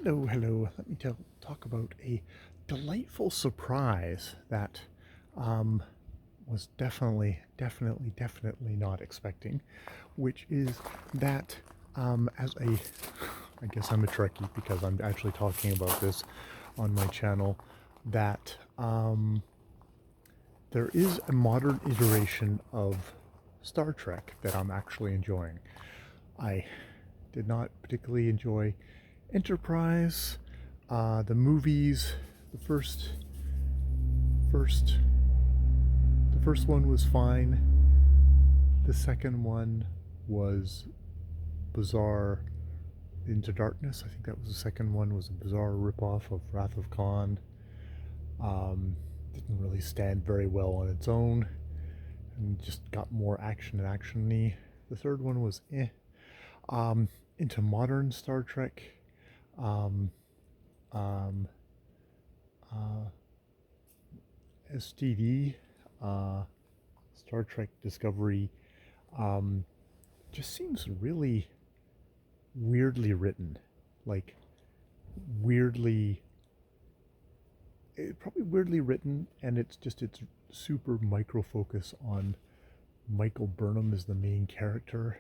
Hello, hello. Let me talk about a delightful surprise that um, was definitely not expecting, which is that as a, I guess I'm a Trekkie because I'm actually talking about this on my channel, that there is a modern iteration of Star Trek that I'm actually enjoying. I did not particularly enjoy Enterprise, the movies. The first, the first one was fine. The second one was bizarre. Into Darkness, I think that was the second one. Was a bizarre ripoff of Wrath of Khan. Didn't really stand very well on its own, and just got more actiony. The third one was eh. Into modern Star Trek, um, um, uh, STD, Star Trek Discovery, um, just seems really weirdly written. Like, weirdly, probably weirdly written, and it's super micro focus on Michael Burnham as the main character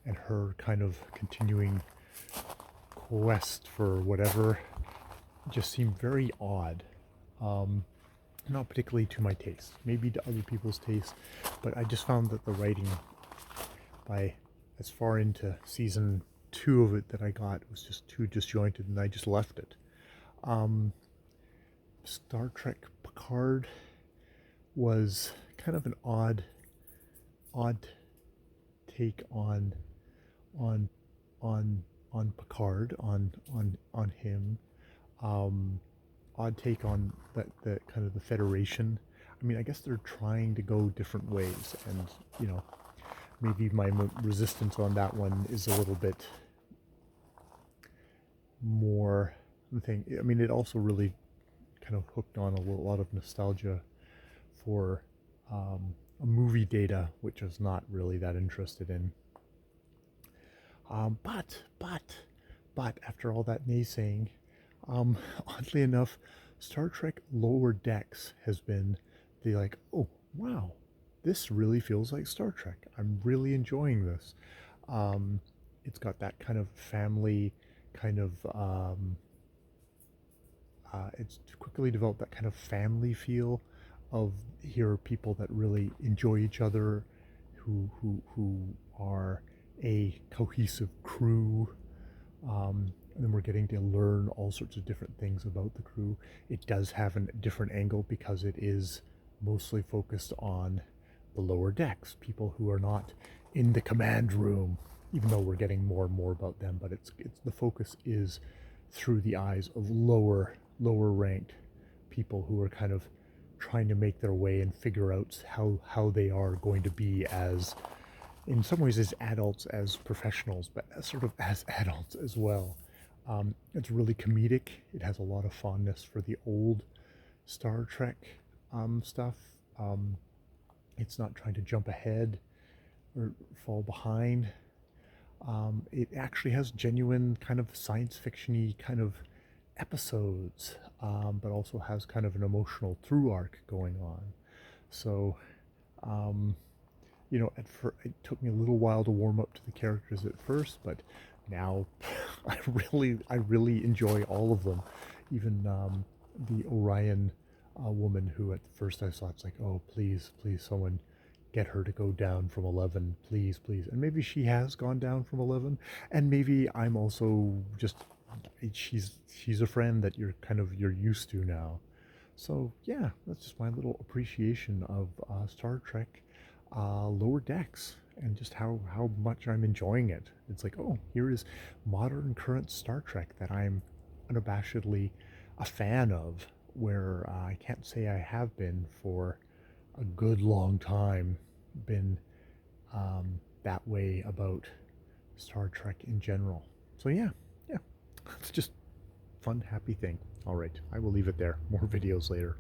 and her kind of continuing quest for whatever just seemed very odd. Not particularly to my taste, maybe to other people's taste, but I just found that the writing by as far into season 2 of it that I got was just too disjointed, and I just left it. Star Trek Picard was kind of an odd take on Picard, on him. Odd take on the kind of the Federation. I mean, I guess they're trying to go different ways, and maybe my resistance on that one is a little bit more thing. I mean, it also really kind of hooked on a lot of nostalgia for a movie Data, which I was not really that interested in. But after all that naysaying, oddly enough, Star Trek Lower Decks has been the like, oh wow, this really feels like Star Trek. I'm really enjoying this. It's got that kind of family kind of it's quickly developed that kind of family feel of here are people that really enjoy each other, who are a cohesive crew. And then we're getting to learn all sorts of different things about the crew. It does have a different angle because it is mostly focused on the lower decks, people who are not in the command room, even though we're getting more and more about them. But it's the focus is through the eyes of lower ranked people who are kind of trying to make their way and figure out how they are going to be as, in some ways, as adults, as professionals, but sort of as adults as well. It's really comedic. It has a lot of fondness for the old Star Trek stuff. It's not trying to jump ahead or fall behind. It actually has genuine kind of science fiction-y kind of episodes, but also has kind of an emotional through arc going on. So, it took me a little while to warm up to the characters at first, but now I really enjoy all of them. Even the Orion woman, who at first I thought, it's like, oh, please, someone get her to go down from 11, please. And maybe she has gone down from 11, and maybe I'm also just, she's a friend that you're used to now. So yeah, that's just my little appreciation of Star Trek Lower Decks, and just how much I'm enjoying it. It's like, oh, here is modern current Star Trek that I'm unabashedly a fan of, where I can't say I have been for a good long time been that way about Star Trek in general. So yeah, it's just fun, happy thing. All right, I will leave it there. More videos later.